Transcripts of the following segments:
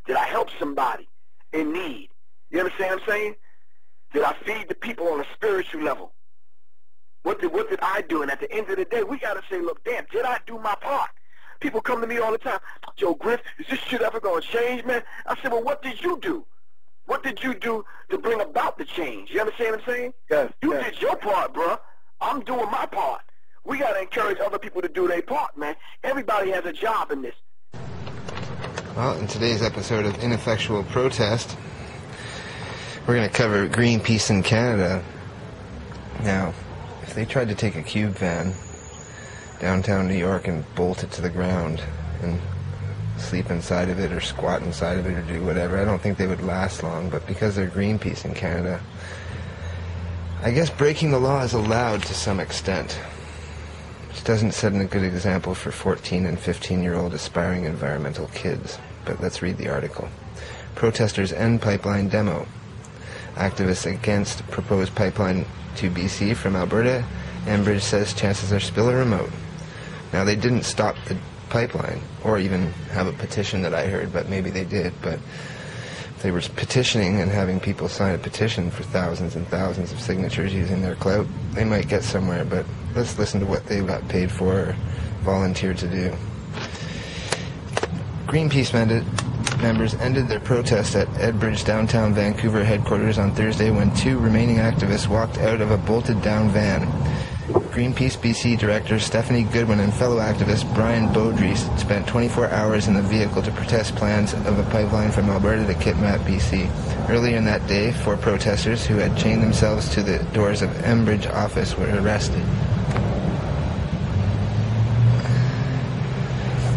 Did I help somebody in need? You understand what I'm saying? Did I feed the people on a spiritual level? What did I do? And at the end of the day, we got to say, look, damn, did I do my part? People come to me all the time, Joe Griff, is this shit ever going to change, man? I said, well, what did you do? What did you do to bring about the change? You understand what I'm saying? Yes. You did your part, bruh. I'm doing my part. We got to encourage other people to do their part, man. Everybody has a job in this. Well, in today's episode of Ineffectual Protest, we're going to cover GreenPeace in Canada. Now, if they tried to take a cube van downtown New York and bolt it to the ground and sleep inside of it or squat inside of it or do whatever, I don't think they would last long. But because they're GreenPeace in Canada, I guess breaking the law is allowed to some extent, which doesn't set a good example for 14 and 15-year-old aspiring environmental kids. But let's read the article. Protesters end pipeline demo. Activists against proposed pipeline to BC from Alberta. Enbridge says chances are still remote. Now, they didn't stop the pipeline or even have a petition that I heard, but maybe they did. But if they were petitioning and having people sign a petition for thousands and thousands of signatures using their clout, they might get somewhere. But let's listen to what they got paid for or volunteered to do. GreenPeace members ended their protest at Enbridge downtown Vancouver headquarters on Thursday when two remaining activists walked out of a bolted-down van. GreenPeace BC Director Stephanie Goodwin and fellow activist Brian Beaudry spent 24 hours in the vehicle to protest plans of a pipeline from Alberta to Kitimat, BC. Earlier in that day, 4 protesters who had chained themselves to the doors of Enbridge office were arrested.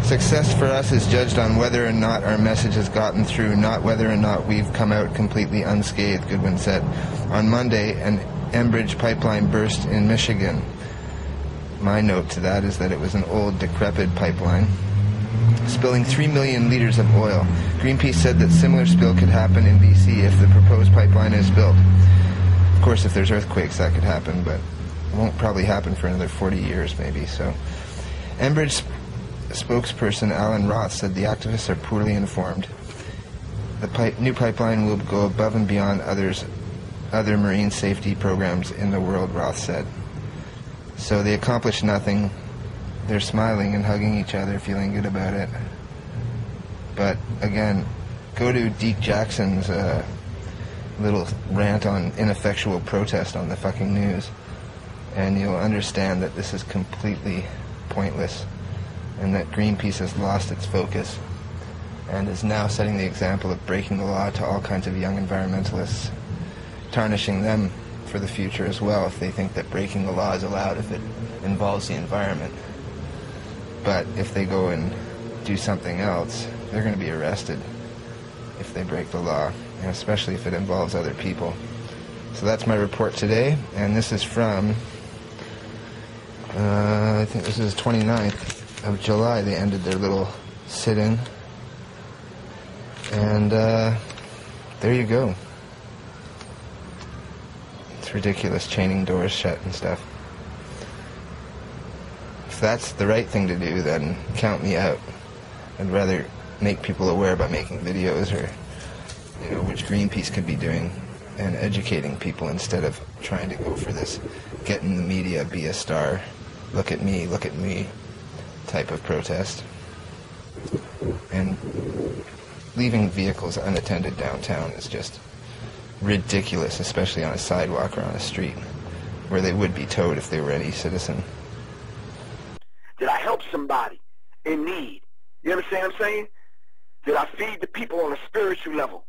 Success for us is judged on whether or not our message has gotten through, not whether or not we've come out completely unscathed, Goodwin said. On Monday, an Enbridge pipeline burst in Michigan. My note to that is that it was an old, decrepit pipeline, spilling 3 million liters of oil. GreenPeace said that similar spill could happen in BC if the proposed pipeline is built. Of course, if there's earthquakes, that could happen, but it won't probably happen for another 40 years, maybe. So, Enbridge spokesperson Alan Roth said the activists are poorly informed. The new pipeline will go above and beyond other marine safety programs in the world, Roth said. So they accomplished nothing. They're smiling and hugging each other, feeling good about it. But again, go to Deke Jackson's little rant on ineffectual protest on the fucking news, and you'll understand that this is completely pointless, and that GreenPeace has lost its focus and is now setting the example of breaking the law to all kinds of young environmentalists, tarnishing them for the future as well if they think that breaking the law is allowed if it involves the environment. But if they go and do something else, they're going to be arrested if they break the law, and especially if it involves other people. So that's my report today, and this is from, I think this is 29th of July. They ended their little sit-in, and there you go. It's ridiculous, chaining doors shut and stuff. If that's the right thing to do, then count me out. I'd rather make people aware by making videos, or, you know, which GreenPeace could be doing, and educating people instead of trying to go for this get in the media, be a star, look at me type of protest. And leaving vehicles unattended downtown is just ridiculous, especially on a sidewalk or on a street where they would be towed if they were any citizen. Did I help somebody in need? You understand what I'm saying? Did I feed the people on a spiritual level?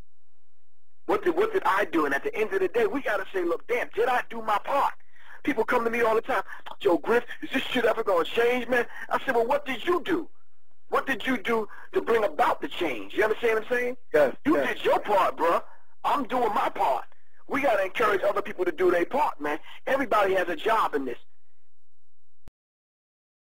What did I do? And at the end of the day, we got to say, look, damn, did I do my part? People come to me all the time, Joe Griff, is this shit ever going to change, man? I said, well, what did you do? What did you do to bring about the change? You understand what I'm saying? Yes. You did your part, bruh. I'm doing my part. We got to encourage other people to do their part, man. Everybody has a job in this.